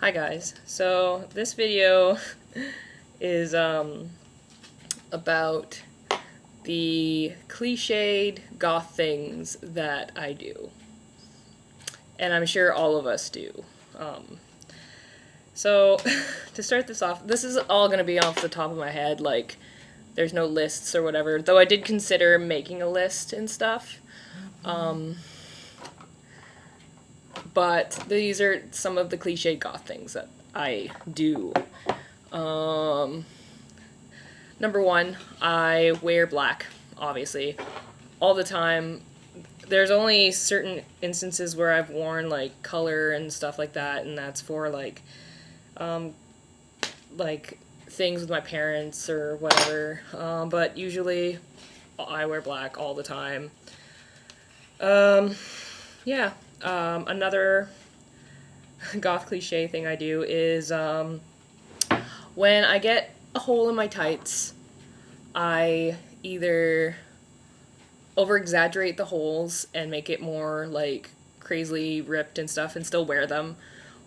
Hi guys, so this video is about the cliched goth things that I do, and I'm sure all of us do. So to start this off, this is all going to be off the top of my head, like there's no lists or whatever, though I did consider making a list and stuff. But these are some of the cliche goth things that I do. Number one, I wear black, obviously, all the time. There's only certain instances where I've worn, like, color and stuff like that, and that's for, like, things with my parents or whatever. But usually, I wear black all the time. Yeah. Another goth cliche thing I do is, when I get a hole in my tights, I either over-exaggerate the holes and make it more, like, crazily ripped and stuff and still wear them,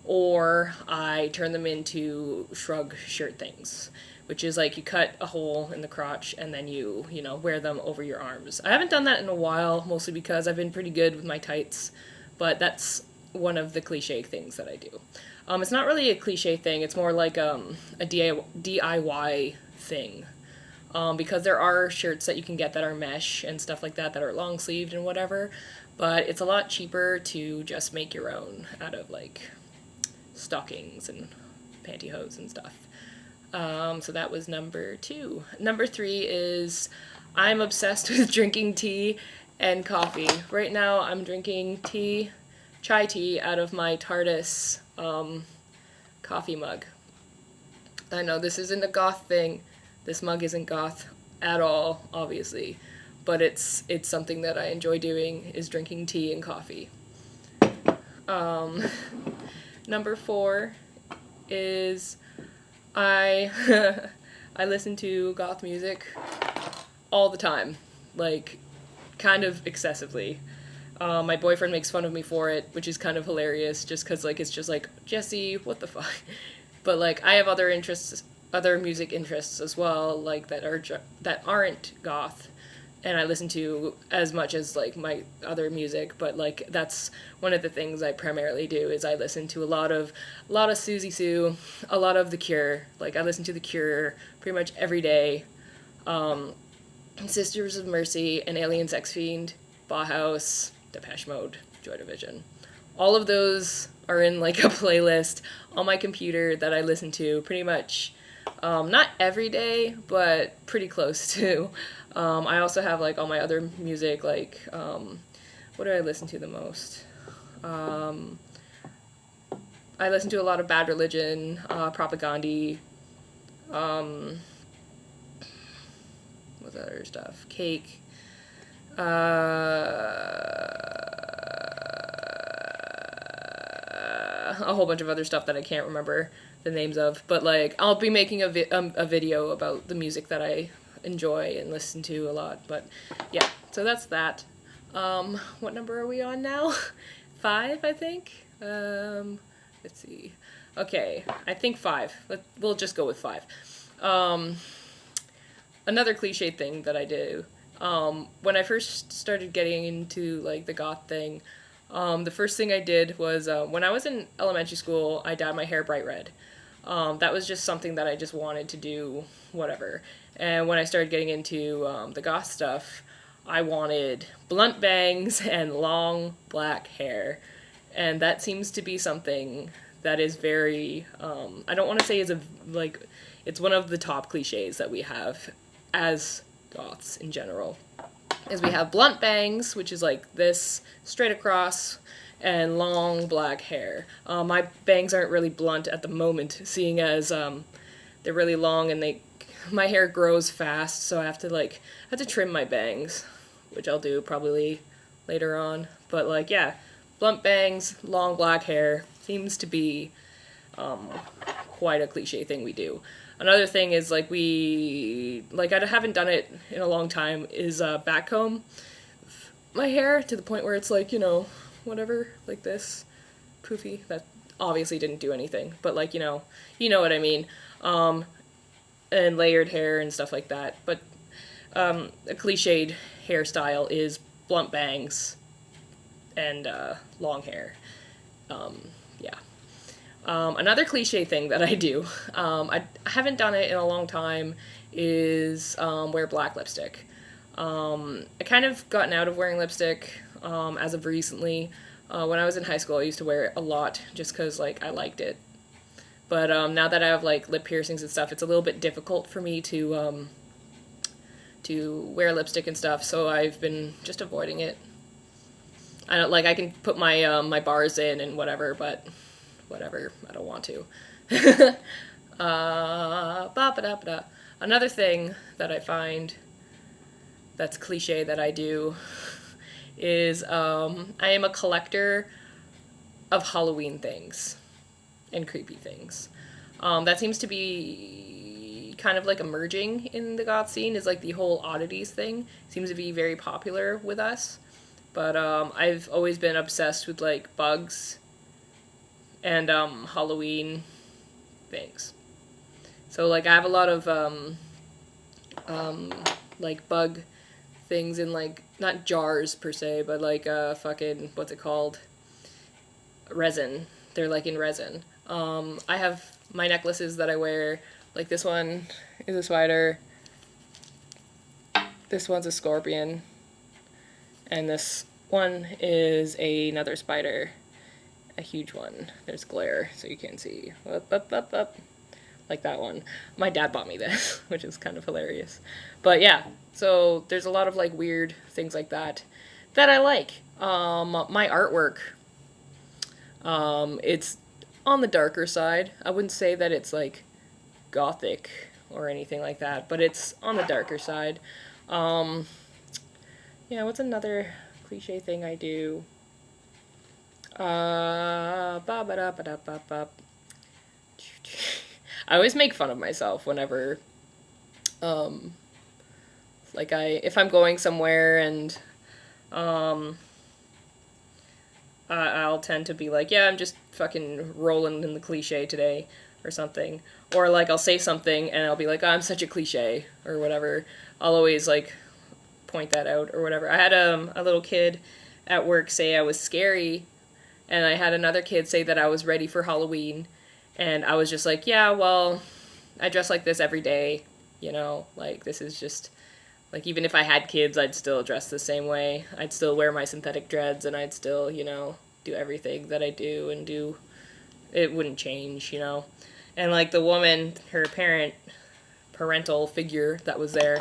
or I turn them into shrug shirt things, which is like you cut a hole in the crotch and then you wear them over your arms. I haven't done that in a while, mostly because I've been pretty good with my tights, but that's one of the cliche things that I do. It's not really a cliche thing, it's more like a DIY thing. Because there are shirts that you can get that are mesh and stuff like that are long sleeved and whatever, but it's a lot cheaper to just make your own out of like stockings and pantyhose and stuff. So that was number 2. Number 3 is I'm obsessed with drinking tea and coffee. Right now I'm drinking chai tea out of my TARDIS coffee mug. I know this isn't a goth thing. This mug isn't goth at all, obviously, but it's something that I enjoy doing, is drinking tea and coffee. Number 4 is I I listen to goth music all the time, like kind of excessively. My boyfriend makes fun of me for it, which is kind of hilarious, just because like it's just like, Jesse, what the fuck? But like I have other interests, other music interests as well, like that aren't goth, and I listen to as much as like my other music. But like that's one of the things I primarily do, is I listen to a lot of Susie Sue, a lot of The Cure. Like I listen to The Cure pretty much every day. Sisters of Mercy, and Alien Sex Fiend, Bauhaus, Depeche Mode, Joy Division. All of those are in like a playlist on my computer that I listen to pretty much, not every day, but pretty close to. I also have like all my other music, like, what do I listen to the most? I listen to a lot of Bad Religion, Propagandhi, what's that other stuff? Cake, a whole bunch of other stuff that I can't remember the names of, but like I'll be making a video about the music that I enjoy and listen to a lot. But yeah, so that's that. What number are we on now? 5, I think. Let's see. Okay, I think 5. We'll just go with 5. Another cliche thing that I do, when I first started getting into like the goth thing, the first thing I did was, when I was in elementary school, I dyed my hair bright red. That was just something that I just wanted to do, whatever. And when I started getting into the goth stuff, I wanted blunt bangs and long black hair. And that seems to be something that is very, I don't want to say it's one of the top cliches that we have as goths in general. Is we have blunt bangs, which is like this, straight across, and long black hair. My bangs aren't really blunt at the moment, seeing as they're really long and my hair grows fast, so I have to trim my bangs, which I'll do probably later on. But like, yeah, blunt bangs, long black hair seems to be quite a cliche thing we do. Another thing is, like, I haven't done it in a long time, is backcomb my hair to the point where it's like, whatever, like this, poofy. That obviously didn't do anything, but like, you know what I mean. And layered hair and stuff like that. But a cliched hairstyle is blunt bangs and long hair. Yeah. Another cliche thing that I do, I haven't done it in a long time, is wear black lipstick. I kind of gotten out of wearing lipstick as of recently. When I was in high school, I used to wear it a lot just because like I liked it. But now that I have like lip piercings and stuff, it's a little bit difficult for me to wear lipstick and stuff. So I've been just avoiding it. I don't like I can put my my bars in and whatever, but whatever, I don't want to. Ba-ba-da-ba-da. Another thing that I find that's cliche that I do is I am a collector of Halloween things and creepy things. That seems to be kind of like emerging in the goth scene, is like the whole oddities thing seems to be very popular with us. But I've always been obsessed with like bugs and Halloween things. So like I have a lot of like bug things in like not jars per se, but like fucking what's it called? Resin. They're like in resin. I have my necklaces that I wear. Like this one is a spider. This one's a scorpion. And this one is another spider. A huge one. There's glare, so you can't see. Up, up, up, up. Like that one. My dad bought me this, which is kind of hilarious. But yeah, so there's a lot of like weird things like that that I like. My artwork, it's on the darker side. I wouldn't say that it's like gothic or anything like that, but it's on the darker side. Yeah, what's another cliche thing I do? I always make fun of myself whenever, like if I'm going somewhere and, I'll tend to be like, yeah, I'm just fucking rolling in the cliche today or something. Or like I'll say something and I'll be like, oh, I'm such a cliche or whatever. I'll always like point that out or whatever. I had a little kid at work say I was scary, and I had another kid say that I was ready for Halloween, and I was just like, yeah, well, I dress like this every day, like this is just, like even if I had kids, I'd still dress the same way. I'd still wear my synthetic dreads, and I'd still, do everything that I do and do, it wouldn't change, And like the woman, her parental figure that was there,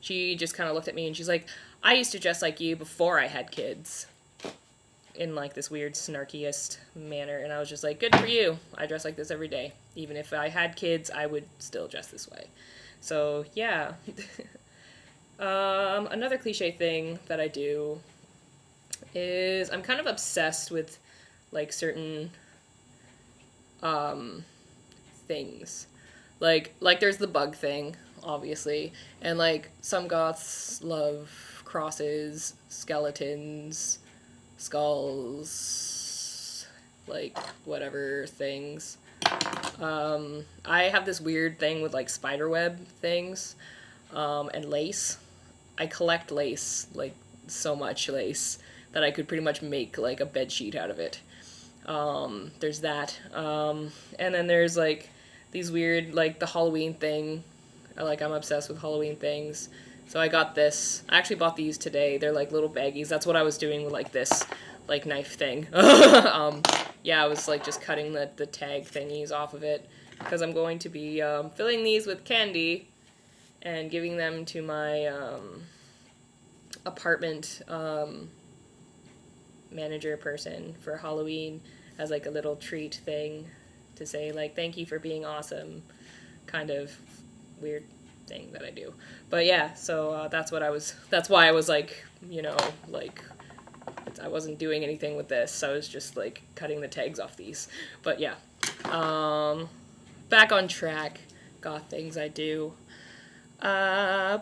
she just kind of looked at me and she's like, I used to dress like you before I had kids. In like this weird snarkiest manner. And I was just like, good for you. I dress like this every day. Even if I had kids, I would still dress this way. So yeah. Another cliche thing that I do is I'm kind of obsessed with like certain things. Like there's the bug thing, obviously, and like some goths love crosses, skeletons, skulls, like whatever things. I have this weird thing with like spiderweb things, and lace. I collect lace, like so much lace that I could pretty much make like a bed sheet out of it. There's that. And then there's like these weird, like the Halloween thing. I'm obsessed with Halloween things. So I got this. I actually bought these today. They're like little baggies. That's what I was doing with like this like knife thing. Yeah, I was like just cutting the tag thingies off of it because I'm going to be filling these with candy and giving them to my apartment manager person for Halloween as like a little treat thing to say like thank you for being awesome, kind of weird thing that I do. But yeah, so that's why I was like, like I wasn't doing anything with this. I was just like cutting the tags off these. But yeah, back on track. Goth things I do. I'm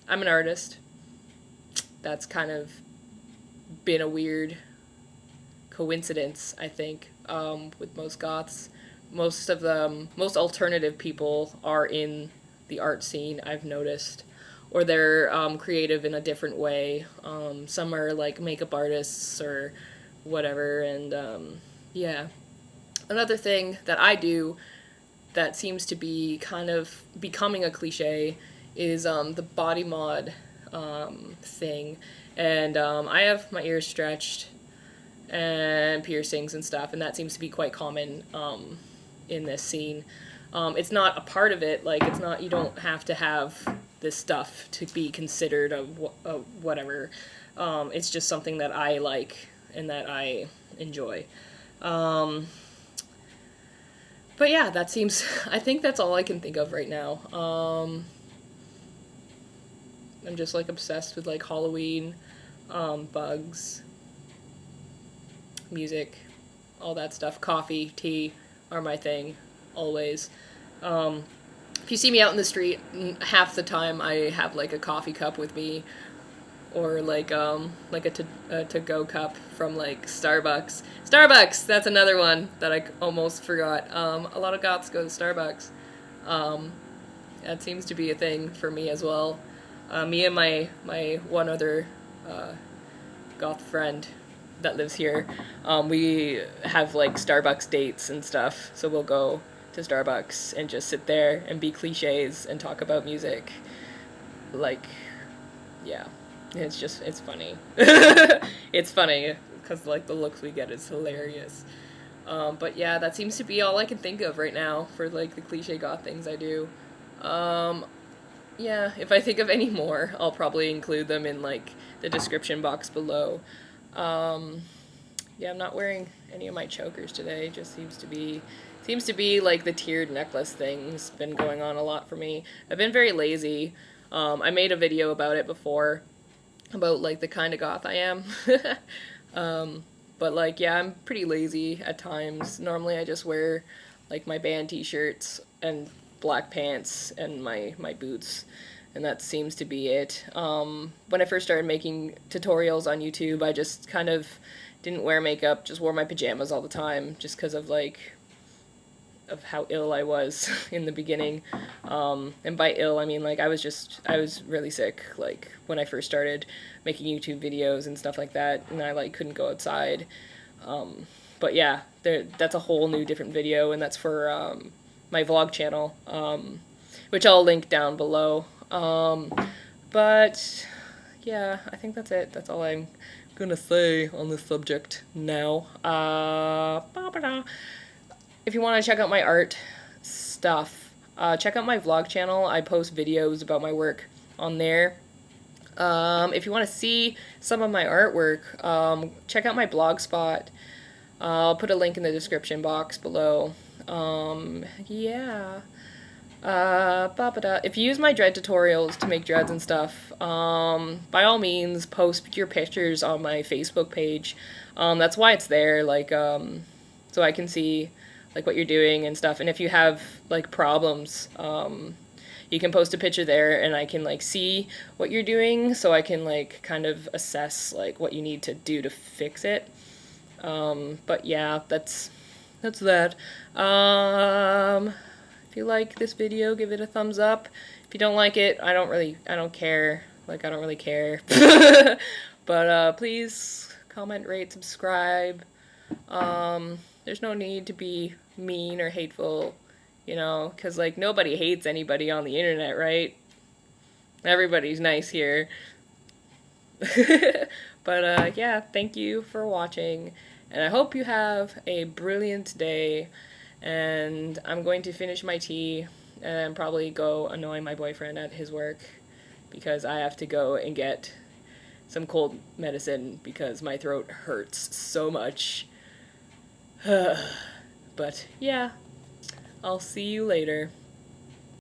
an artist. That's kind of been a weird coincidence, I think, with most goths. Most of the most alternative people are in the art scene, I've noticed, or they're creative in a different way. Some are like makeup artists or whatever, and yeah. Another thing that I do that seems to be kind of becoming a cliche is the body mod thing. And I have my ears stretched and piercings and stuff, and that seems to be quite common in this scene. It's not a part of it, like, it's not, you don't have to have this stuff to be considered a whatever. It's just something that I like and that I enjoy. But yeah, that seems, I think that's all I can think of right now. I'm just like obsessed with like Halloween, bugs, music, all that stuff. Coffee, tea are my thing, always. If you see me out in the street, half the time I have like a coffee cup with me, or like a to-go cup from like Starbucks. Starbucks, that's another one that I almost forgot. A lot of goths go to Starbucks. That seems to be a thing for me as well. Me and my one other goth friend that lives here, we have like Starbucks dates and stuff, so we'll go to Starbucks and just sit there and be cliches and talk about music. Like, yeah. It's funny. It's funny, because, like, the looks we get is hilarious. But yeah, that seems to be all I can think of right now for, like, the cliche goth things I do. Yeah, if I think of any more, I'll probably include them in, like, the description box below. Yeah, I'm not wearing any of my chokers today. It just seems to be, like, the tiered necklace thing's been going on a lot for me. I've been very lazy. I made a video about it before, about, like, the kind of goth I am. But, like, yeah, I'm pretty lazy at times. Normally I just wear, like, my band t-shirts and black pants and my boots, and that seems to be it. When I first started making tutorials on YouTube, I just kind of didn't wear makeup, just wore my pajamas all the time, just because of, like, of how ill I was in the beginning. And by ill, I mean, like, I was really sick, like, when I first started making YouTube videos and stuff like that, and I, like, couldn't go outside. But yeah, that's a whole new different video, and that's for, my vlog channel, which I'll link down below. But yeah, I think that's it. That's all I'm gonna say on this subject now. If you want to check out my art stuff, check out my vlog channel. I post videos about my work on there. If you want to see some of my artwork, check out my blog spot. I'll put a link in the description box below. Yeah. If you use my dread tutorials to make dreads and stuff, by all means, post your pictures on my Facebook page. That's why it's there, like, so I can see, like, what you're doing and stuff. And if you have, like, problems, you can post a picture there, and I can, like, see what you're doing, so I can, like, kind of assess, like, what you need to do to fix it. But yeah, that's that. If you like this video, give it a thumbs up. If you don't like it, I don't care. Like, I don't really care. But, please comment, rate, subscribe. There's no need to be mean or hateful, you know, because, like, nobody hates anybody on the internet, right? Everybody's nice here. But, yeah, thank you for watching, and I hope you have a brilliant day, and I'm going to finish my tea and probably go annoy my boyfriend at his work, because I have to go and get some cold medicine because my throat hurts so much. But yeah, I'll see you later.